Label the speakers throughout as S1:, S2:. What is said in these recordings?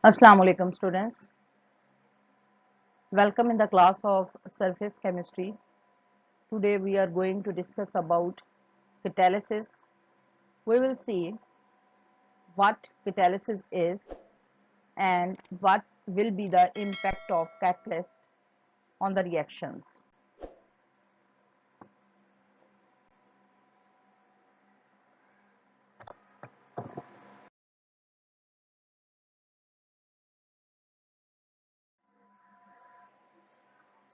S1: Assalamu alaikum students. Welcome in the class of surface chemistry. Today we are going to discuss about catalysis. We will see what catalysis is and what will be the impact of catalyst on the reactions.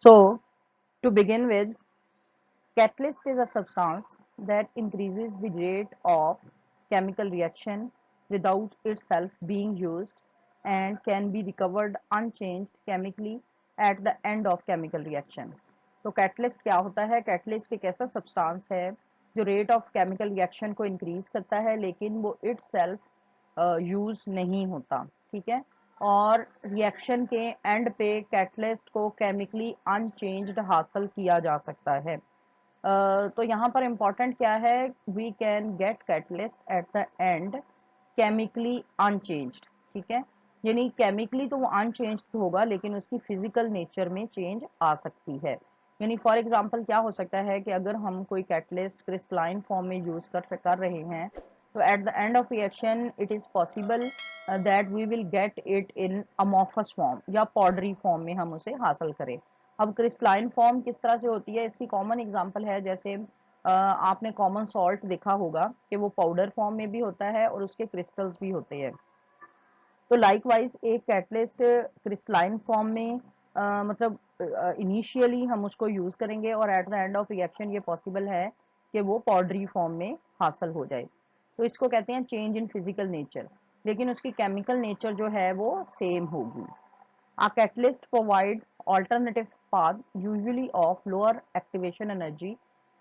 S1: So to begin with, catalyst is a substance that increases the rate of chemical reaction without itself being used and can be recovered unchanged chemically at the end of chemical reaction. तो catalyst क्या होता है? Catalyst एक ऐसा substance है जो rate of chemical reaction को increase करता है लेकिन वो इटसेल्फ यूज नहीं होता, ठीक है। और रिएक्शन के एंड पे कैटलिस्ट को केमिकली अनचेंज्ड हासिल किया जा सकता है। तो यहाँ पर इम्पोर्टेंट क्या है? We can get catalyst at the end chemically unchanged, ठीक है। यानी केमिकली तो वो अनचेंज्ड होगा लेकिन उसकी फिजिकल नेचर में चेंज आ सकती है। यानी फॉर एग्जांपल क्या हो सकता है कि अगर हम कोई कैटलिस्ट क्रिस्टलाइन फॉर्म में यूज कर रहे हैं तो at the end of reaction it is possible that we will get it in amorphous form या पाउडरी फॉर्म में हम उसे हासिल करें। अब क्रिस्टलाइन फॉर्म किस तरह से होती है? इसकी कॉमन एग्जांपल है, जैसे आपने कॉमन सॉल्ट देखा होगा कि वो पाउडर फॉर्म में भी होता है और उसके क्रिस्टल्स भी होते हैं। तो लाइकवाइज एक कैटलिस्ट क्रिस्टलाइन फॉर्म में मतलब इनिशियली हम उसको यूज करेंगे और eight the end of reaction ये पॉसिबल है कि वो पाउडरी फॉर्म में हासिल हो जाए। तो इसको कहते हैं चेंज इन फिजिकल नेचर, लेकिन उसकी केमिकल नेचर जो है वो सेम होगी। A catalyst provide alternative path, usually of lower activation energy,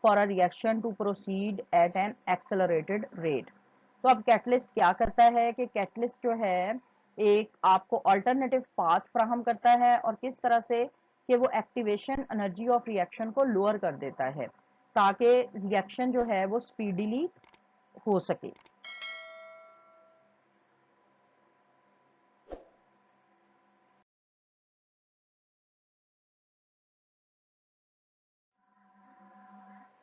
S1: for a reaction to proceed at an accelerated rate. तो अब कैटलिस्ट क्या करता है कि कैटलिस्ट जो है एक आपको अल्टरनेटिव पाथ फ्राहम करता है, और किस तरह से कि वो एक्टिवेशन एनर्जी ऑफ रिएक्शन को लोअर कर देता है ताकि रिएक्शन जो है वो स्पीडीली हो सके।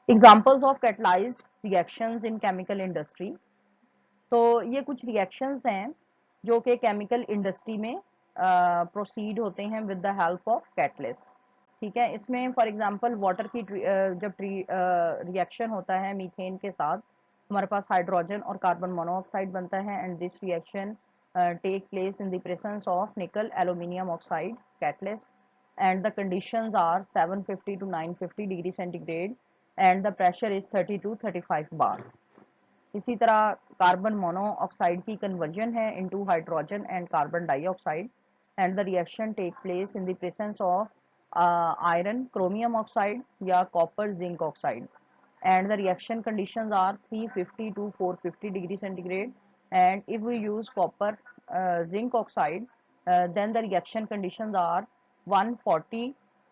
S1: Examples of catalysed reactions in chemical industry. तो ये कुछ रिएक्शंस हैं जो कि केमिकल इंडस्ट्री में प्रोसीड होते हैं with the help of catalyst, ठीक है। इसमें फॉर एग्जांपल वाटर की जब रिएक्शन होता है मीथेन के साथ, हमारे पास हाइड्रोजन और कार्बन मोनोऑक्साइड बनता है, and this reaction take place in the presence of nickel aluminium oxide catalyst, and the conditions are 750 to 950 degree centigrade and the pressure is 30 to 35 bar। इसी तरह कार्बन मोनोऑक्साइड की conversion है into hydrogen and carbon dioxide, and the reaction take place in the presence of iron chromium oxide या copper zinc oxide, and the reaction conditions are 350 to 450 degree centigrade, and if we use copper zinc oxide, then the reaction conditions are 140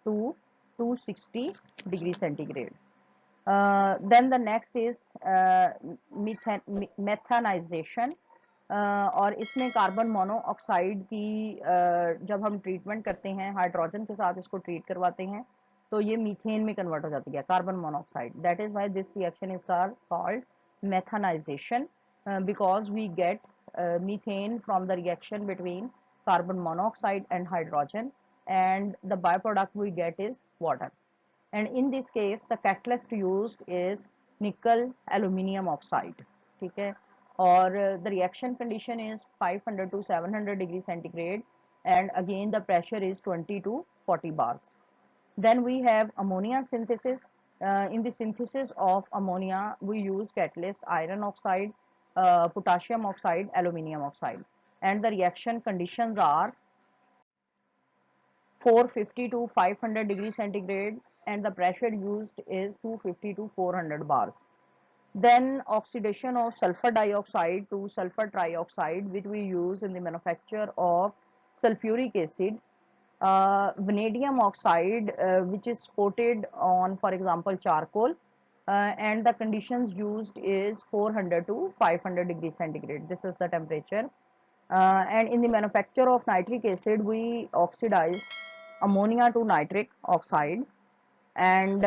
S1: to 260 degree centigrade। Then the next is methanization, और इसमें carbon monoxide की जब हम treatment करते हैं hydrogen के साथ इसको ट्रीट करवाते हैं तो ये मीथेन में कन्वर्ट हो जाती है carbon monoxide. That is why this reaction is called methanization, because we get methane from the reaction between carbon monoxide and hydrogen, and the byproduct we get is water, and in this case the catalyst used is nickel aluminium oxide, ठीक है। और the reaction condition is 500 to 700 degree centigrade, and again the pressure is 20 to 40 bars। Then we have ammonia synthesis। In the synthesis of ammonia we use catalyst iron oxide, potassium oxide, aluminium oxide, and the reaction conditions are 450 to 500 degree centigrade, and the pressure used is 250 to 400 bars। Then oxidation of sulfur dioxide to sulfur trioxide, which we use in the manufacture of sulfuric acid, vanadium oxide, which is coated on, for example, charcoal, and the conditions used is 400 to 500 degree centigrade. This is the temperature, And in the manufacture of nitric acid we oxidize ammonia to nitric oxide, and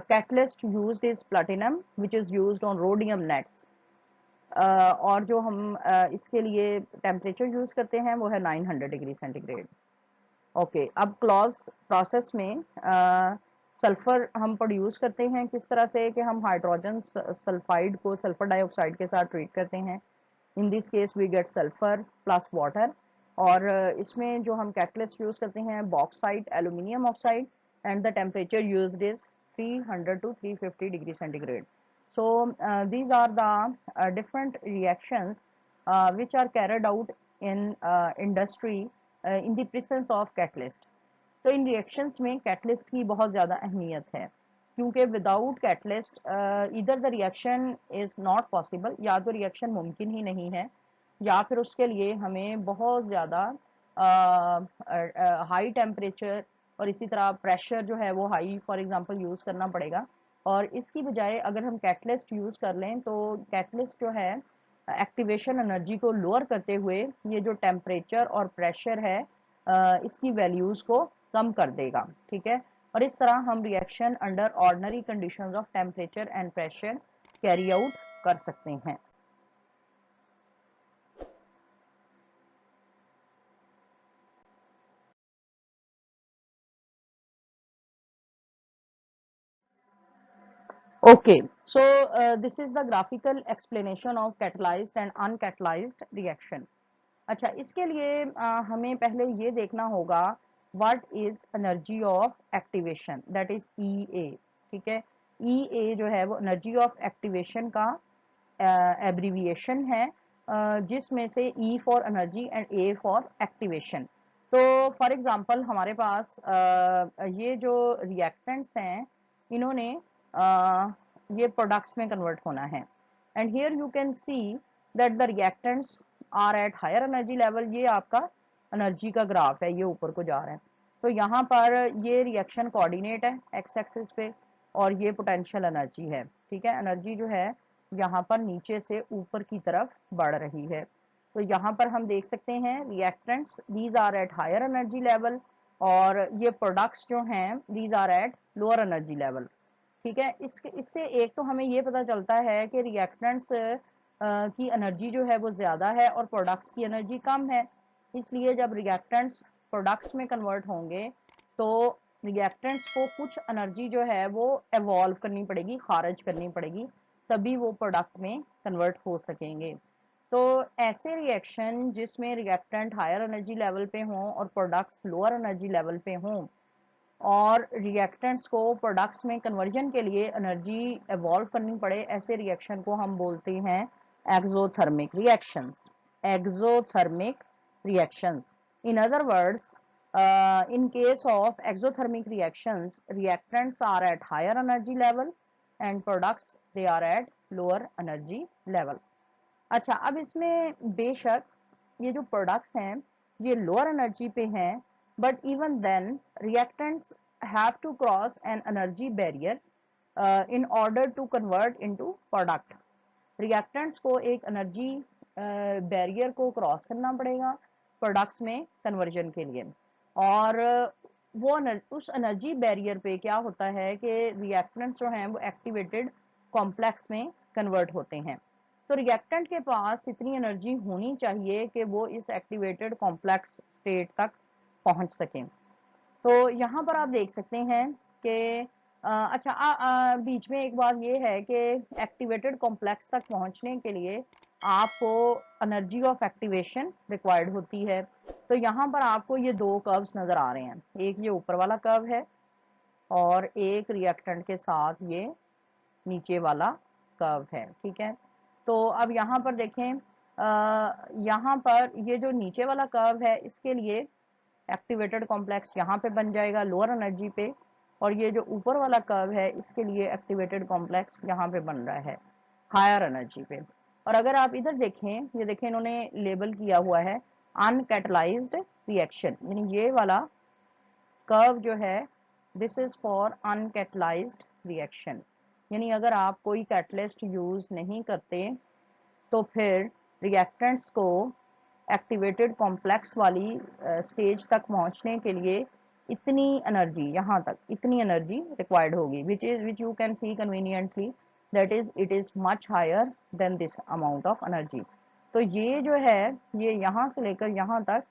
S1: catalyst used is platinum which is used on rhodium nets. और जो हम इसके लिए temperature use करते हैं वो है 900 degree centigrade. Okay, अब क्लॉज प्रोसेस में सल्फर हम प्रोड्यूस करते हैं किस तरह से कि हम हाइड्रोजन सल्फाइड को सल्फर डाइऑक्साइड के साथ ट्रीट करते हैं। In this case we get sulphur plus water. और इसमें जो हम कैटलिस्ट यूज करते हैं bauxite aluminium oxide, and the temperature used is 300 to 350 degree centigrade. So these are the different reactions which are carried out in industry in the presence of catalyst. तो इन reactions में catalyst की बहुत ज़्यादा अहमियत है, क्योंकि विदाउट कैटलिस्ट इधर the reaction is not possible, या तो रिएक्शन मुमकिन ही नहीं है, या फिर उसके लिए हमें बहुत ज़्यादा हाई टेम्परेचर और इसी तरह प्रेशर जो है वो हाई फॉर एग्जांपल यूज़ करना पड़ेगा। और इसकी बजाय अगर हम कैटलिस्ट यूज़ कर लें तो कैटलिस्ट जो है एक्टिवेशन एनर्जी को लोअर करते हुए ये जो टेम्परेचर और प्रेशर है इसकी वैल्यूज़ को कम कर देगा, ठीक है। और इस तरह हम reaction under ordinary conditions of temperature and pressure carry out कर सकते हैं। Okay, so this is the graphical explanation of catalyzed and uncatalyzed reaction. अच्छा, इसके लिए हमें पहले ये देखना होगा what is energy of activation, that is EA, ठीक है। EA जो है वो एनर्जी ऑफ एक्टिवेशन का एब्रीविएशन है, जिसमें से E for energy and A for activation. तो फॉर एग्जांपल हमारे पास ये जो रिएक्टेंट्स हैं इन्होंने ये प्रोडक्ट्स में कन्वर्ट होना है, and here you can see that the reactants are at higher energy level. ये आपका एनर्जी का ग्राफ है, ये ऊपर को जा रहा है। तो यहाँ पर ये रिएक्शन कोऑर्डिनेट है एक्स एक्सिस पे, और ये पोटेंशियल एनर्जी है, ठीक है। एनर्जी जो है यहाँ पर नीचे से ऊपर की तरफ बढ़ रही है। तो यहाँ पर हम देख सकते हैं reactants these are at higher energy level, और ये प्रोडक्ट्स जो हैं these are at lower energy level, ठीक है। इससे एक तो हमें ये पता चलता है कि रिएक्टेंट्स की एनर्जी जो है वो ज़्यादा है और प्रोडक्ट्स की एनर्जी कम है। इसलिए जब रिएक्टेंट्स प्रोडक्ट्स में कन्वर्ट होंगे तो रिएक्टेंट्स को कुछ एनर्जी जो है वो एवॉल्व करनी पड़ेगी, खारिज करनी पड़ेगी, तभी वो प्रोडक्ट में कन्वर्ट हो सकेंगे। तो ऐसे रिएक्शन जिसमें रिएक्टेंट हायर एनर्जी लेवल पे हों और प्रोडक्ट्स लोअर एनर्जी लेवल पे हों, और रिएक्टेंट्स को प्रोडक्ट्स में कन्वर्जन के लिए एनर्जी एवॉल्व करनी पड़े, ऐसे रिएक्शन को हम बोलते हैं exothermic reactions. Exothermic reactions, in other words, in case of exothermic reactions reactants are at higher energy level and products they are at lower energy level. अच्छा, अब इसमें बेशक ये जो प्रोडक्ट्स हैं ये लोअर एनर्जी पे हैं, but even then reactants have to cross an energy barrier in order to convert into product. Reactants को एक एनर्जी बैरियर को क्रॉस करना पड़ेगा प्रोडक्ट्स में कन्वर्जन के लिए, और वो उस एनर्जी बैरियर पे क्या होता है कि रिएक्टेंट्स जो हैं वो एक्टिवेटेड कॉम्प्लेक्स में कन्वर्ट होते हैं। तो रिएक्टेंट के पास इतनी एनर्जी होनी चाहिए कि वो इस एक्टिवेटेड कॉम्प्लेक्स स्टेट तक पहुंच सकें। तो यहाँ पर आप देख सकते हैं कि अच्छा, बीच में एक बात ये है कि एक्टिवेटेड कॉम्प्लेक्स तक पहुंचने के लिए आपको एनर्जी ऑफ एक्टिवेशन रिक्वायर्ड होती है। तो यहाँ पर आपको ये दो कर्व्स नजर आ रहे हैं, एक ये ऊपर वाला कर्व है और एक रिएक्टेंट के साथ ये नीचे वाला कर्व है, ठीक है। तो अब यहाँ पर देखें, यहाँ पर ये जो नीचे वाला कर्व है इसके लिए एक्टिवेटेड कॉम्प्लेक्स यहाँ पे बन जाएगा लोअर एनर्जी पे, और ये जो ऊपर वाला कर्व है इसके लिए एक्टिवेटेड कॉम्प्लेक्स यहाँ पे बन रहा है हायर एनर्जी पे। और अगर आप इधर देखें, ये देखें इन्होंने लेबल किया हुआ है अनकैटलाइज्ड रिएक्शन, यानी ये वाला कर्व जो है this is for uncatalysed reaction. यानी अगर आप कोई कैटलिस्ट यूज नहीं करते तो फिर रिएक्टेंट्स को एक्टिवेटेड कॉम्प्लेक्स वाली स्टेज तक पहुंचने के लिए इतनी एनर्जी, यहाँ तक इतनी एनर्जी रिक्वायर्ड होगी, which you can see conveniently that is it is much higher than this amount of energy. तो ये जो है ये यहाँ से लेकर यहाँ तक,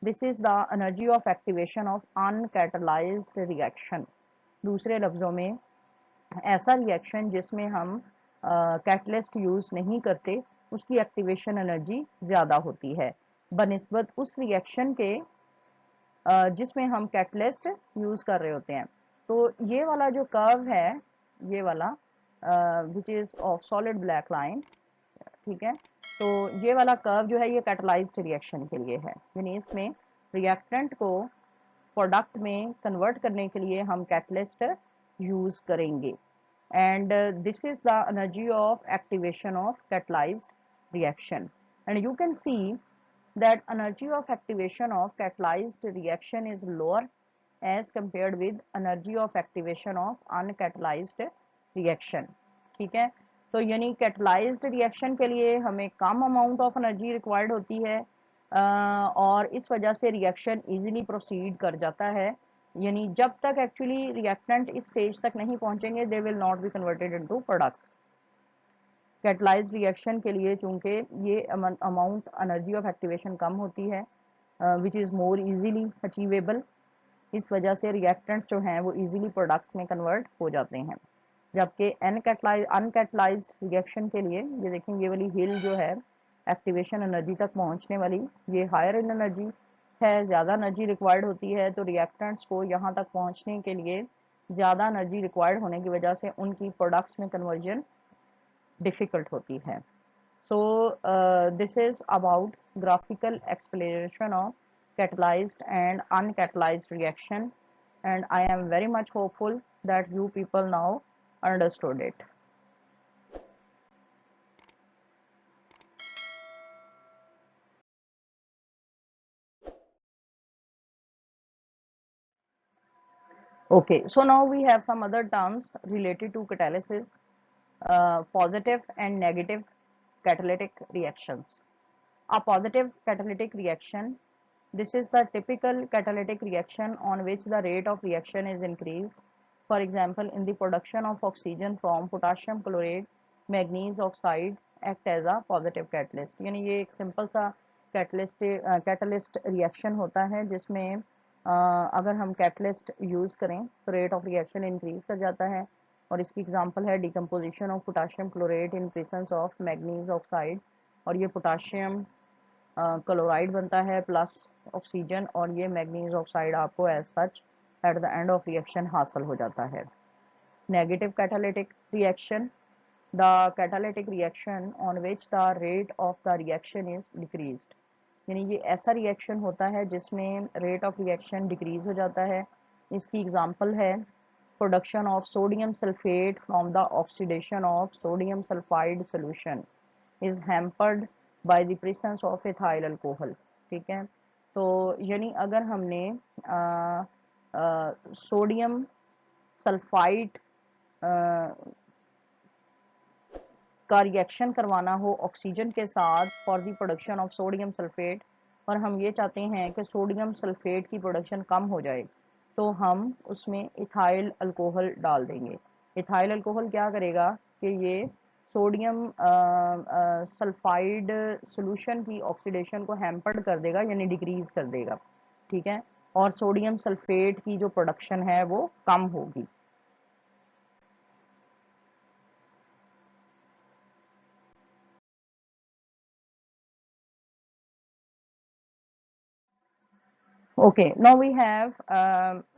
S1: this is the energy of activation of uncatalysed reaction. दूसरे लफ्जों में ऐसा रिएक्शन जिसमें हम कैटलिस्ट यूज नहीं करते उसकी एक्टिवेशन एनर्जी ज्यादा होती है बनिस्बत उस रिएक्शन के जिसमें हम कैटलिस्ट यूज कर रहे होते हैं। तो ये वाला जो कर्व है, ये वाला which is of solid black line, ठीक है, तो ये वाला कर्व जो है ये कैटलाइज्ड रिएक्शन के लिए है, यानी इसमें रिएक्टेंट को प्रोडक्ट में कन्वर्ट करने के लिए हम कैटलिस्ट यूज करेंगे। And this is the energy of activation of catalyzed reaction, and you can see that energy of activation of catalyzed reaction is lower as compared with energy of activation of uncatalyzed reaction। ठीक है, तो यानी catalysed reaction के लिए हमें कम amount of energy required होती है और इस वजह से रिएक्शन इजीली प्रोसीड कर जाता है, यानी जब तक एक्चुअली रिएक्टेंट इस स्टेज तक नहीं पहुंचेंगे they will not be converted into products. Catalysed reaction के लिए चूंकि ये अमाउंट एनर्जी ऑफ एक्टिवेशन कम होती है which is more easily achievable, इस वजह से रिएक्टेंट्स जो हैं वो इजीली प्रोडक्ट्स में कन्वर्ट हो जाते हैं। जबकि अनकैटलाइज्ड रिएक्शन के लिए ये देखें, ये वाली हिल जो है एक्टिवेशन एनर्जी तक पहुंचने वाली, ये हायर इन एनर्जी है, ज़्यादा एनर्जी रिक्वायर्ड होती है, तो रिएक्टेंट्स को यहाँ तक पहुँचने के लिए ज़्यादा एनर्जी रिक्वायर्ड होने की वजह से उनकी प्रोडक्ट्स में कन्वर्जन डिफ़िकल्ट होती है। So this is about graphical explanation of catalyzed and uncatalyzed reaction, and I am very much hopeful that you people now understood it. Okay, so now we have some other terms related to catalysis, positive and negative catalytic reactions. A positive catalytic reaction, this is the typical catalytic reaction on which the rate of reaction is increased. For example, in the production of oxygen from potassium chloride, manganese oxide act as a positive catalyst। यानी ये एक simple सा catalyst reaction होता है जिसमें अगर हम catalyst use करें तो रेट ऑफ रिएक्शन इंक्रीज कर जाता है, और इसकी एग्जांपल है decomposition of potassium chloride in presence of manganese oxide, और ये पोटाशियम क्लोराइड बनता है प्लस ऑक्सीजन, और ये मैग्नीज ऑक्साइड आपको as such at the end of reaction हासिल हो जाता है। Negative catalytic reaction, the catalytic reaction on which the rate of the reaction is decreased, यानी ये ऐसा रिएक्शन होता है जिसमें रेट ऑफ रिएक्शन डिक्रीज हो जाता है। इसकी एग्जांपल है production of sodium sulphate from the oxidation of sodium sulphide solution is hampered by the presence of ethyl alcohol. ठीक है, तो यानी अगर हमने सोडियम सल्फाइड का रिएक्शन करवाना हो ऑक्सीजन के साथ for the production of sodium sulphate, और हम ये चाहते हैं कि सोडियम सल्फेट की प्रोडक्शन कम हो जाए, तो हम उसमें इथाइल अल्कोहल डाल देंगे। इथाइल अल्कोहल क्या करेगा कि ये सोडियम सल्फाइड सॉल्यूशन की ऑक्सीडेशन को हैम्पर्ड कर देगा, यानी डिक्रीज कर देगा। ठीक है, और सोडियम सल्फेट की जो प्रोडक्शन है वो कम होगी। Okay, now we have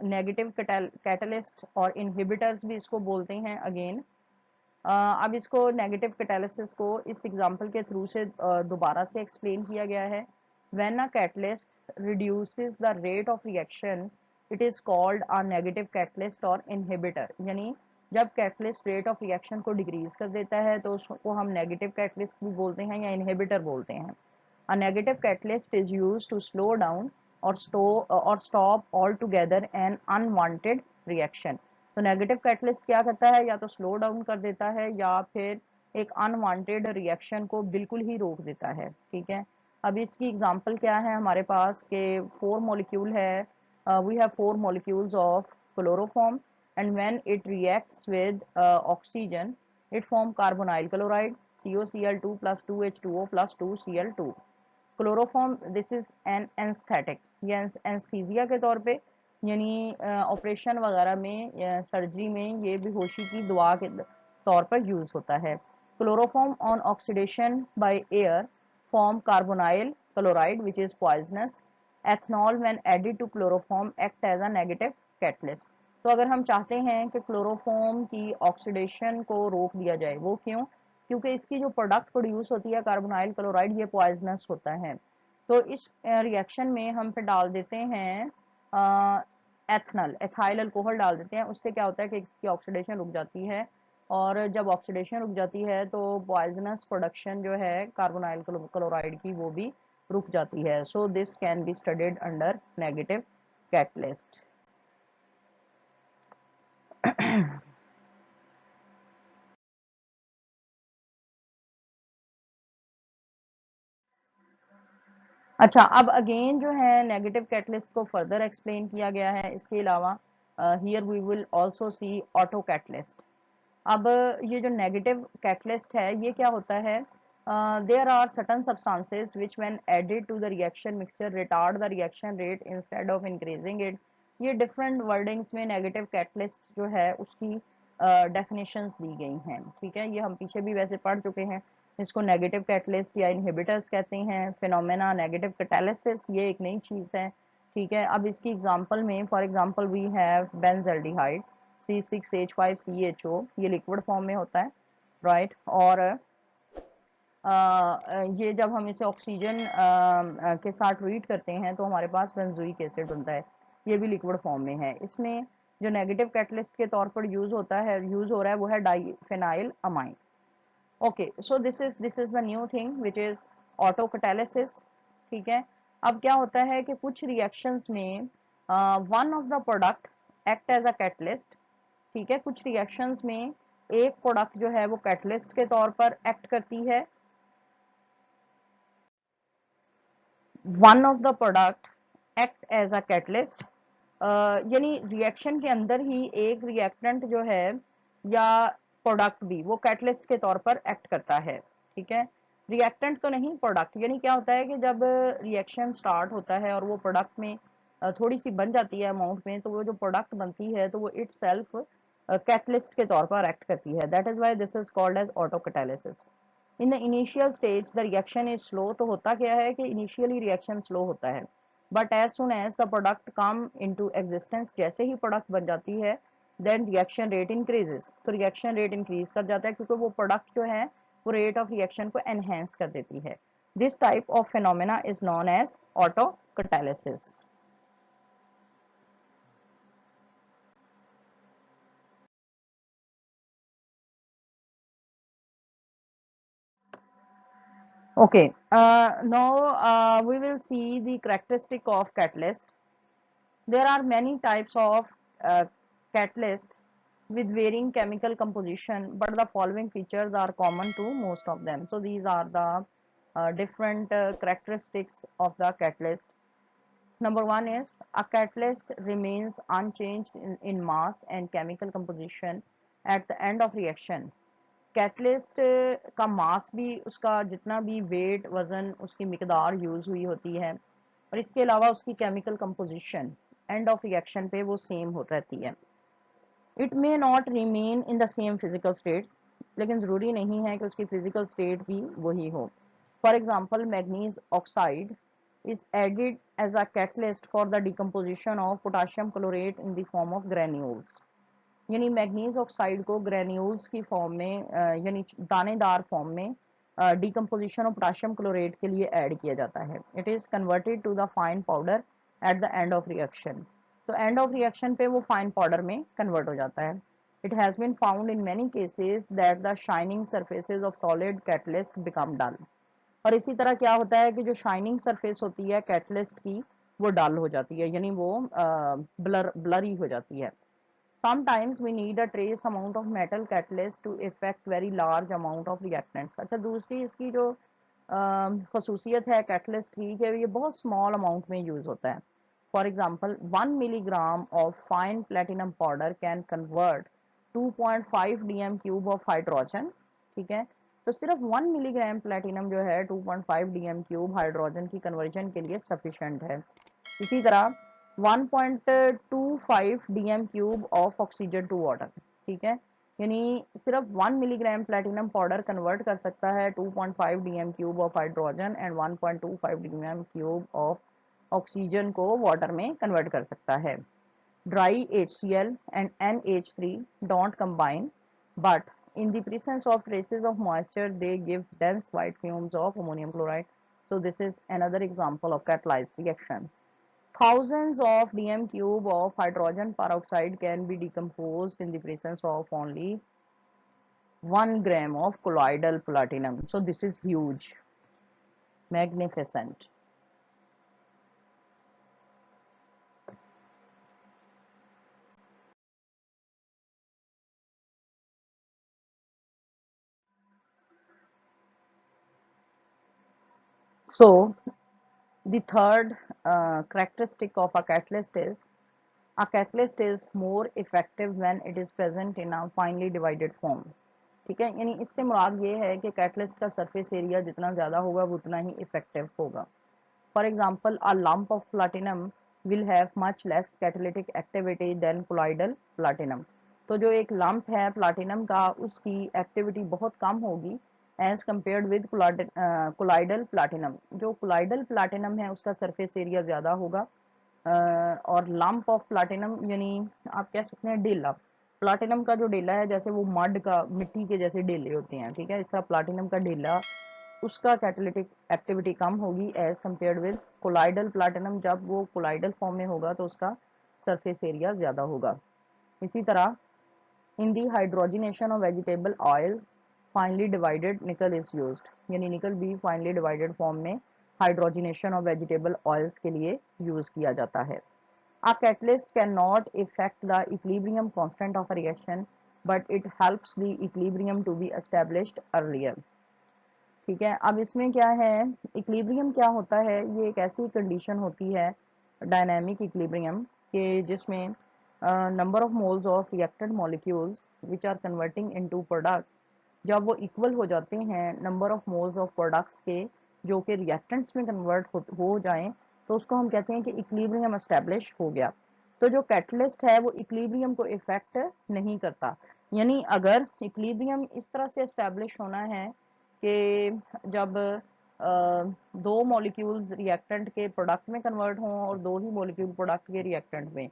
S1: negative catalyst और इनहिबिटर्स भी इसको बोलते हैं अगेन। अब इसको नेगेटिव कैटालिसिस को इस एग्जांपल के थ्रू से दोबारा से एक्सप्लेन किया गया है। When a catalyst reduces the rate of reaction it is called a negative catalyst और इनहिबिटर, यानी जब कैटलिस्ट रेट ऑफ रिएक्शन को डिक्रीज कर देता है तो उसको हम नेगेटिव कैटलिस्ट भी बोलते हैं या इनहिबिटर बोलते हैं। A negative catalyst is used to slow down or stop altogether an unwanted reaction। तो नेगेटिव कैटलिस्ट क्या करता है, या तो स्लो डाउन कर देता है या फिर एक अनवांटेड रिएक्शन को बिल्कुल ही रोक देता है। ठीक है, अब इसकी एग्जांपल क्या है हमारे पास के 4 मॉलिक्यूल है, we have 4 molecules of chloroform and when it reacts with oxygen it form carbonyl chloride COCl2 plus 2H2O plus 2Cl2। Chloroform this is an anaesthetic, ये एंस्थीजिया के तौर पे यानी ऑपरेशन वगैरह में सर्जरी में ये बेहोशी की दवा के तौर पर यूज होता है। Chloroform on oxidation by air form carbonyl chloride which is poisonous। ethanol when added to chloroform act as a negative catalyst। तो अगर हम चाहते हैं कि क्लोरोफॉर्म की ऑक्सीडेशन को रोक दिया जाए, वो क्यों? क्योंकि इसकी जो प्रोडक्ट प्रोड्यूस होती है कार्बोनाइल क्लोराइड, ये पॉइजनस होता है। तो इस रिएक्शन में हम फिर डाल देते हैं एथनल, एथाइल अल्कोहल डाल देते हैं। उससे क्या होता है कि इसकी ऑक्सीडेशन रुक जाती है, और जब ऑक्सीडेशन रुक जाती है तो पॉइजनस प्रोडक्शन जो है कार्बोनाइल क्लोराइड की वो भी रुक जाती है। So this can be studied under negative catalyst. अच्छा, अब अगेन जो है नेगेटिव कैटलिस्ट को फर्दर एक्सप्लेन किया गया है। इसके अलावा here we will also see auto catalyst. अब ये जो नेगेटिव कैटलिस्ट है ये क्या होता है? There are certain substances which when added to the reaction mixture retard the reaction rate instead of increasing it. ये डिफरेंट वर्डिंग्स में नेगेटिव कैटलिस्ट जो है उसकी डेफिनेशंस दी गई हैं। ठीक है, ये हम पीछे भी वैसे पढ़ चुके हैं। इसको नेगेटिव कैटलिस्ट या इनहिबिटर्स कहते हैं। फिनोमेना नेगेटिव कैटालिसिस ये एक नई चीज़ है। ठीक है, अब इसकी एग्जांपल में for example we have benzaldehyde C6H5CHO, ये लिक्विड फॉर्म में होता है, राइट। और ये जब हम इसे ऑक्सीजन के साथ ट्रीट करते हैं तो हमारे पास बेंजोइक एसिड बनता है, ये भी लिक्विड फॉर्म में है। इसमें जो नेगेटिव कैटलिस्ट के तौर पर यूज हो रहा है वो है diphenylamine. Okay, so this is the new thing which is autocatalysis. ठीक है, अब क्या होता है कि कुछ रिएक्शंस में one of the product act as a catalyst. ठीक है, कुछ रिएक्शंस में एक प्रोडक्ट जो है वो कैटलिस्ट के तौर पर एक्ट करती है। One of the product act as a catalyst, यानी रिएक्शन के अंदर ही एक रिएक्टेंट जो है या प्रोडक्ट भी वो कैटलिस्ट के तौर पर एक्ट करता है। ठीक है, रिएक्टेंट तो नहीं, प्रोडक्ट। यानी क्या होता है कि जब रिएक्शन स्टार्ट होता है और वो प्रोडक्ट में थोड़ी सी बन जाती है अमाउंट में, तो वो जो प्रोडक्ट बनती है तो वो इट सेल्फ कैटलिस्ट के तौर पर एक्ट करती है। That is why this is called as auto catalysis. In the initial stage the reaction is slow. तो होता क्या है कि इनिशियली रिएक्शन स्लो होता है, but as soon as the product come into existence, जैसे ही प्रोडक्ट बन जाती है देन रिएक्शन रेट इंक्रीजेस। तो रिएक्शन रेट इंक्रीज कर जाता है क्योंकि वो प्रोडक्ट जो है वो रेट ऑफ रिएक्शन को एनहेंस कर देती है। This type of phenomena is known as auto catalysis. Okay, now we will see the characteristic of catalyst. There are many types of uh, catalyst with varying chemical composition, but the following features are common to most of them. So these are the different characteristics of the catalyst. Number one is a catalyst remains unchanged in mass and chemical composition at the end of reaction. Catalyst का मास भी, उसका जितना भी wait वजन उसकी मिकदार use हुई होती है, और इसके अलावा उसकी chemical composition and of reaction पे वो सेम हो रहती है। It may not remain in the same physical state, लेकिन ज़रूरी नहीं है कि उसकी फिजिकल स्टेट भी वही हो। For example manganese oxide is added as a catalyst for the decomposition of potassium chlorate in the form of granules। यानी मैग्नीज ऑक्साइड को ग्रेन्यूल्स की फॉर्म में यानी दानेदार फॉर्म में डिकम्पोजिशन ऑफ पोटाशियम क्लोरेट के लिए ऐड किया जाता है। It is converted to the fine powder at the end of reaction. तो एंड ऑफ रिएक्शन पे वो फाइन पाउडर में कन्वर्ट हो जाता है। It has been found in many cases that the shining surfaces of solid catalyst become dull. और इसी तरह क्या होता है कि जो शाइनिंग सरफेस होती है कैटलिस्ट की वो डल हो जाती है, यानी वो ब्लरी हो जाती है। Sometimes we need a trace amount of metal catalyst to effect very large amount of reactants। अच्छा, दूसरी इसकी जो खसूसियत है कैटलिस्ट की कि ये बहुत स्मॉल अमाउंट में यूज़ होता है। For example 1 milligram of fine platinum powder can convert 2.5 dm cube of hydrogen. ठीक है, तो सिर्फ 1 मिलीग्राम प्लेटिनम जो है 2.5 डीएम क्यूब हाइड्रोजन की कन्वर्जन के लिए सफिशेंट है। इसी तरह 1.25 dm cube of oxygen to water. ठीक है, यानी सिर्फ 1 मिलीग्राम प्लेटिनम पाउडर कन्वर्ट कर सकता है 2.5 dm cube of hydrogen and 1.25 dm cube of oxygen को वाटर में कन्वर्ट कर सकता है। Dry HCl and NH3 don't combine, but in the presence of traces of moisture they give dense white fumes of ammonium chloride. So this is another example of catalyzed reaction. Thousands of dm cube of hydrogen peroxide can be decomposed in the presence of only 1 gram of colloidal platinum. So this is huge, magnificent. So the third characteristic of a catalyst is more effective when it is present in a finely divided form. ठीक है, यानी इससे मुराद ये है कि catalyst का surface area जितना ज़्यादा होगा वो उतना ही इफेक्टिव होगा। For example a lump of platinum will have much less catalytic activity than colloidal platinum. तो जो एक लंप है प्लाटिनम का उसकी एक्टिविटी बहुत कम होगी as compared with colloidal platinum. जो कोलाइडल प्लाटिनम है उसका सरफेस एरिया ज़्यादा होगा और लंप ऑफ प्लाटिनम यानी आप कह सकते हैं डेला। प्लाटिनम का जो डेला है जैसे वो मड का मिट्टी के जैसे डेले होते हैं, ठीक है, इस तरह प्लाटिनम का डेला उसका कैटालिटिक एक्टिविटी कम होगी as compared with colloidal platinum. जब वो कोलाइडल फॉर्म में होगा तो उसका सरफेस एरिया ज़्यादा होगा। इसी तरह in the hydrogenation of vegetable oils finely divided nickel is used, यानी निकल भी फाइनली डिवाइडेड फॉर्म में हाइड्रोजिनेशन ऑफ वेजिटेबल ऑयल्स के लिए यूज किया जाता है। A catalyst cannot affect the equilibrium constant of a reaction, but it helps the equilibrium to be established earlier. ठीक है, अब इसमें क्या है, इक्विलिब्रियम क्या होता है, ये एक ऐसी कंडीशन होती है डायनामिक इक्विलिब्रियम के जिसमें number of moles of reacted molecules which are converting into products, जब वो इक्वल हो जाते हैं number of moles of products के जो कि रिएक्टेंट्स में कन्वर्ट हो जाएं, तो उसको हम कहते हैं कि इक्विलिब्रियम एस्टेब्लिश हो गया। तो जो कैटलिस्ट है वो इक्विलिब्रियम को इफेक्ट नहीं करता। यानी अगर इक्विलिब्रियम इस तरह से एस्टेब्लिश होना है कि जब दो मॉलिक्यूल्स रिएक्टेंट के प्रोडक्ट में कन्वर्ट हों और दो ही मॉलिक्यूल प्रोडक्ट के रिएक्टेंट में,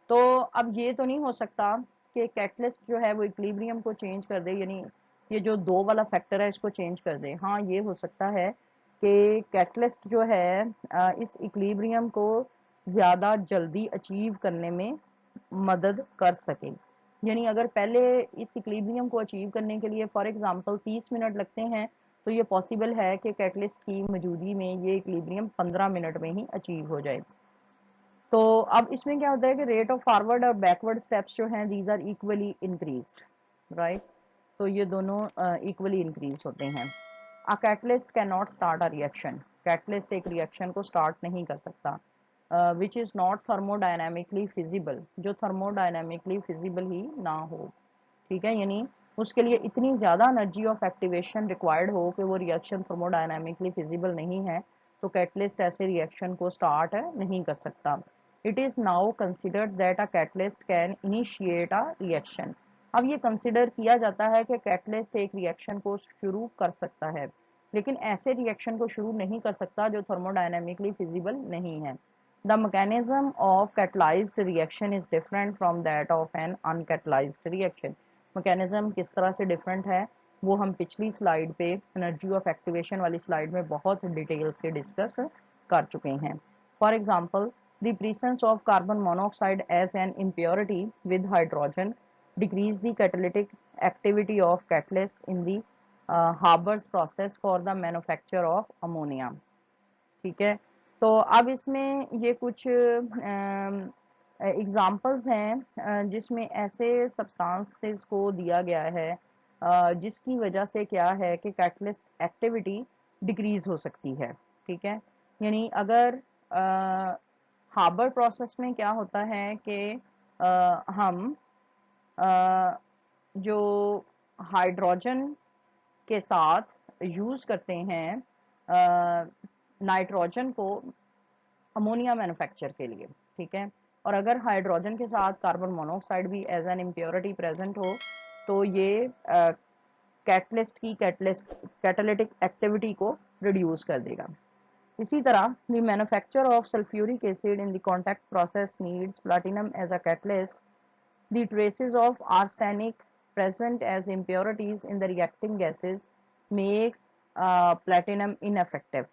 S1: तो अब ये तो नहीं हो सकता कि कैटलिस्ट जो है वो इक्विलिब्रियम को चेंज कर दे, यानी ये जो दो वाला फैक्टर है इसको चेंज कर दे। हाँ, ये हो सकता है कि कैटलिस्ट जो है इस इक्विलिब्रियम को ज़्यादा जल्दी अचीव करने में मदद कर सके। यानी अगर पहले इस इक्विलिब्रियम को अचीव करने के लिए फॉर एग्जांपल 30 मिनट लगते हैं, तो ये पॉसिबल है कि कैटलिस्ट की मौजूदगी में ये इक्विलिब्रियम 15 मिनट में ही अचीव हो जाए। तो अब इसमें क्या होता है कि रेट ऑफ फॉरवर्ड और बैकवर्ड स्टेप्स जो हैं these are equally increased, right. तो ये दोनों इक्वली इंक्रीज होते हैं। A catalyst can not start a reaction, catalyst एक रिएक्शन को स्टार्ट नहीं कर सकता which is not thermodynamically feasible, जो थर्मोडायनेमिकली फिजिबल ही ना हो। ठीक है, यानी उसके लिए इतनी ज़्यादा एनर्जी ऑफ एक्टिवेशन रिक्वायर्ड हो कि वो रिएक्शन थर्मोडायनेमिकली फिजिबल नहीं है, तो कैटलिस्ट ऐसे रिएक्शन को स्टार्ट नहीं कर सकता। It is now considered that a catalyst can initiate a reaction. अब ये कंसिडर किया जाता है कि कैटलिस्ट एक रिएक्शन को शुरू कर सकता है, लेकिन ऐसे रिएक्शन को शुरू नहीं कर सकता जो थर्मोडायनेमिकली फिजिबल नहीं है। The mechanism of catalyzed reaction is different from that of an uncatalyzed reaction. Mechanism किस तरह से डिफरेंट है वो हम पिछली स्लाइड पे एनर्जी ऑफ एक्टिवेशन वाली स्लाइड में बहुत डिटेल से डिस्कस कर चुके हैं। For example the presence of carbon monoxide as an impurity with hydrogen decrease the catalytic activity of catalyst in the Haber's process for the manufacture of ammonia. ठीक है, तो अब इसमें ये कुछ एग्जाम्पल्स हैं जिसमें ऐसे सब्सटेंसेस को दिया गया है जिसकी वजह से क्या है कि कैटलिस्ट एक्टिविटी डिक्रीज हो सकती है। ठीक है, यानी अगर हार्बर प्रोसेस में क्या होता है कि हम जो हाइड्रोजन के साथ यूज करते हैं नाइट्रोजन को अमोनिया मैन्युफैक्चर के लिए। ठीक है, और अगर हाइड्रोजन के साथ कार्बन मोनोऑक्साइड भी एज एन इम्प्योरिटी प्रेजेंट हो तो ये कैटलिस्ट की कैटालिटिक एक्टिविटी को रिड्यूस कर देगा। इसी तरह the manufacture of sulfuric acid in the contact process needs platinum as a catalyst. The traces of arsenic present as impurities in the reacting gases makes platinum ineffective.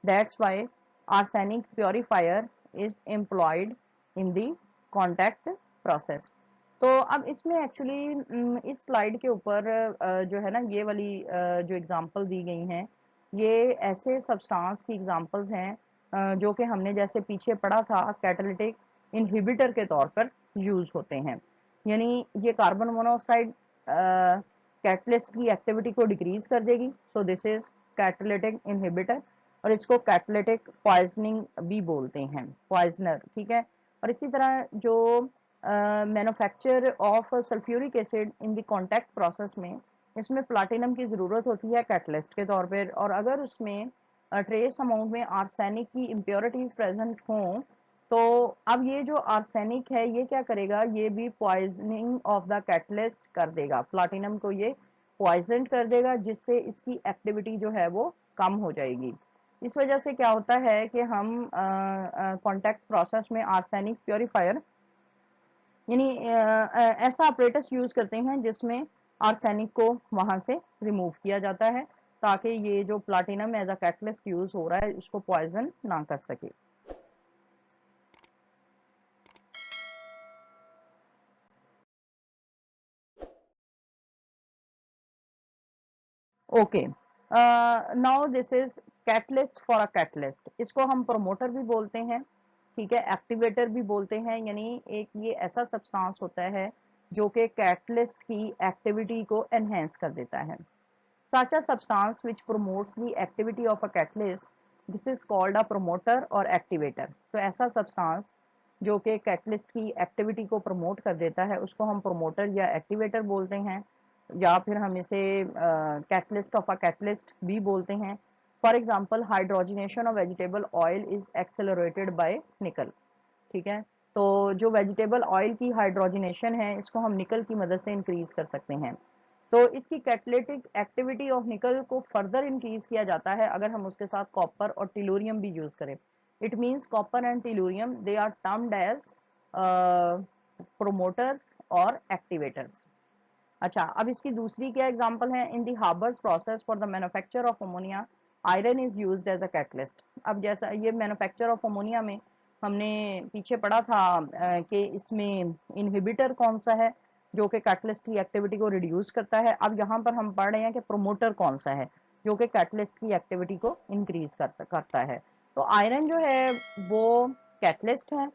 S1: That's why arsenic purifier is employed in the contact process. तो अब इसमें actually इस slide के ऊपर जो है ना ये वाली जो एग्जांपल दी गई हैं ये ऐसे सब्सटेंस की एग्जांपल्स हैं जो कि हमने जैसे पीछे पढ़ा था कैटालिटिक इनहिबिटर के तौर पर यूज होते हैं। यानी ये कार्बन मोनोऑक्साइड कैटलिस्ट की एक्टिविटी को डिक्रीज कर देगी, सो दिस इज कैटालिटिक इनहिबिटर, और इसको कैटालिटिक पॉइजनिंग भी बोलते हैं, पॉइजनर। ठीक है, और इसी तरह जो manufacture of sulphuric acid in the contact process में इसमें प्लाटिनम की ज़रूरत होती है कैटलिस्ट के तौर पर, और अगर उसमें ट्रेस अमाउंट में आर्सेनिक की इम्प्योरिटीज प्रेजेंट हों तो अब ये जो आर्सेनिक है ये क्या करेगा, ये भी पॉइजनिंग ऑफ द कैटलिस्ट कर देगा, प्लाटिनम को ये पॉइजन कर देगा जिससे इसकी एक्टिविटी जो है वो कम हो जाएगी। इस वजह से क्या होता है कि हम कॉन्टैक्ट प्रोसेस में आर्सेनिक प्योरीफायर यानी ऐसा अपरेटस यूज करते हैं जिसमें आर्सेनिक को वहां से रिमूव किया जाता है ताकि ये जो platinum as a catalyst use हो रहा है उसको पॉइजन ना कर सके। Okay, now this is catalyst for a catalyst, इसको हम प्रोमोटर भी बोलते हैं, ठीक है, एक्टिवेटर भी बोलते हैं। यानी एक ये ऐसा सब्सटेंस होता है जो कि कैटलिस्ट की एक्टिविटी को एनहेंस कर देता है। Such a substance which promotes the activity of a catalyst, this is called a promoter और activator। तो ऐसा सब्सटेंस जो कि कैटलिस्ट की एक्टिविटी को प्रमोट कर देता है उसको हम प्रोमोटर या एक्टिवेटर बोलते हैं, या फिर हम इसे कैटलिस्ट ऑफ अ कैटलिस्ट भी बोलते हैं। For example hydrogenation of vegetable oil is accelerated by nickel. ठीक है, तो जो वेजिटेबल ऑयल की हाइड्रोजनेशन है इसको हम निकल की मदद से इंक्रीज कर सकते हैं। तो इसकी कैटलिटिक एक्टिविटी ऑफ निकल को फर्दर इंक्रीज किया जाता है अगर हम उसके साथ कॉपर और टिलूरियम भी यूज करें। It means copper and tellurium they are termed as promoters और एक्टिवेटर्स। अच्छा, अब इसकी दूसरी क्या एग्जांपल है, in the Haber's process for the manufacture of ammonia iron is used as a catalyst. अब जैसा ये मैन्युफैक्चर ऑफ अमोनिया में हमने पीछे पढ़ा था कि इसमें इनहिबिटर कौन सा है जो कि कैटलिस्ट की एक्टिविटी को रिड्यूस करता है। अब यहाँ पर हम पढ़ रहे हैं कि प्रोमोटर कौन सा है जो कि कैटलिस्ट की एक्टिविटी को इंक्रीज करता है। तो आयरन जो है वो कैटलिस्ट है,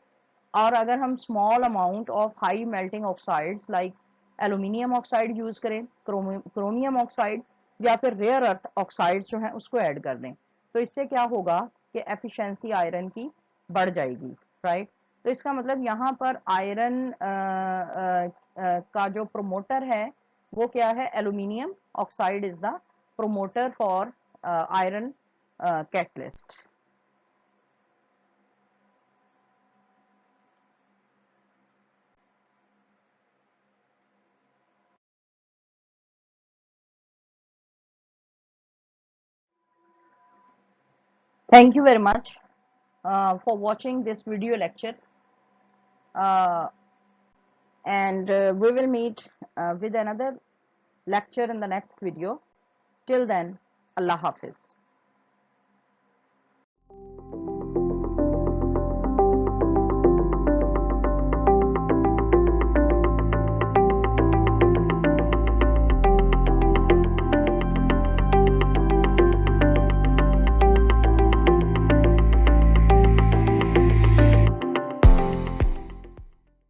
S1: और अगर हम small amount of high melting oxides like aluminium oxide use करें, क्रोमियम ऑक्साइड या फिर रेयर अर्थ ऑक्साइड जो है उसको ऐड कर दें तो इससे क्या होगा कि एफिशिएंसी आयरन की बढ़ जाएगी, राइट। तो इसका मतलब यहाँ पर आयरन का जो प्रोमोटर है वो क्या है, aluminium oxide is the promoter for iron catalyst. Thank you very much for watching this video lecture, uh, and we will meet with another lecture in the next video. Till then, Allah Hafiz.